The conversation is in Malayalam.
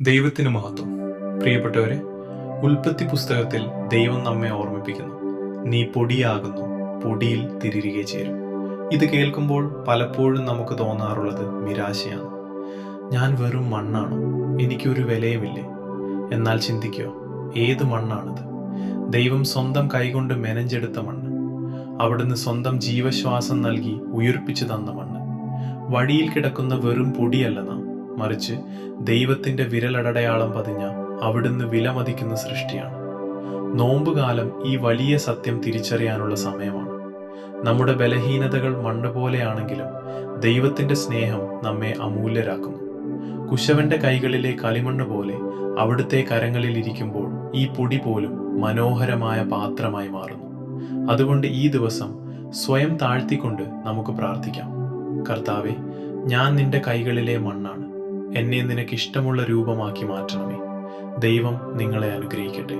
ദൈവത്തിന് മഹത്വം. പ്രിയപ്പെട്ടവരെ, ഉൽപ്പത്തി പുസ്തകത്തിൽ ദൈവം നമ്മെ ഓർമ്മിപ്പിക്കുന്നു, നീ പൊടിയാകുന്നു, പൊടിയിൽ തിരികെ ചേരും. ഇത് കേൾക്കുമ്പോൾ പലപ്പോഴും നമുക്ക് തോന്നാറുള്ളത് നിരാശയാണ്. ഞാൻ വെറും മണ്ണാണോ? എനിക്കൊരു വിലയുമില്ലേ? എന്നാൽ ചിന്തിക്കുക, ഏത് മണ്ണാണിത്? ദൈവം സ്വന്തം കൈകൊണ്ട് മെനഞ്ഞെടുത്ത മണ്ണ്. അവിടുന്ന് സ്വന്തം ജീവശ്വാസം നൽകി ഉയർപ്പിച്ചു തന്ന മണ്ണ്. വഴിയിൽ കിടക്കുന്ന വെറും പൊടിയല്ല നാം, മറിച്ച് ദൈവത്തിന്റെ വിരലടയാളം പതിഞ്ഞ അവിടുന്ന് വിലമതിക്കുന്ന സൃഷ്ടിയാണ്. നോമ്പുകാലം ഈ വലിയ സത്യം തിരിച്ചറിയാനുള്ള സമയമാണ്. നമ്മുടെ ബലഹീനതകൾ മണ്ണ് പോലെയാണെങ്കിലും ദൈവത്തിന്റെ സ്നേഹം നമ്മെ അമൂല്യരാക്കുന്നു. കുശവന്റെ കൈകളിലെ കളിമണ്ണ് പോലെ അവിടുത്തെ കരങ്ങളിൽ ഇരിക്കുമ്പോൾ ഈ പൊടി പോലും മനോഹരമായ പാത്രമായി മാറുന്നു. അതുകൊണ്ട് ഈ ദിവസം സ്വയം താഴ്ത്തിക്കൊണ്ട് നമുക്ക് പ്രാർത്ഥിക്കാം. കർത്താവെ, ഞാൻ നിന്റെ കൈകളിലെ മണ്ണാണ്, എന്നെ നിനക്കിഷ്ടമുള്ള രൂപമാക്കി മാറ്റണമേ. ദൈവം നിങ്ങളെ അനുഗ്രഹിക്കട്ടെ.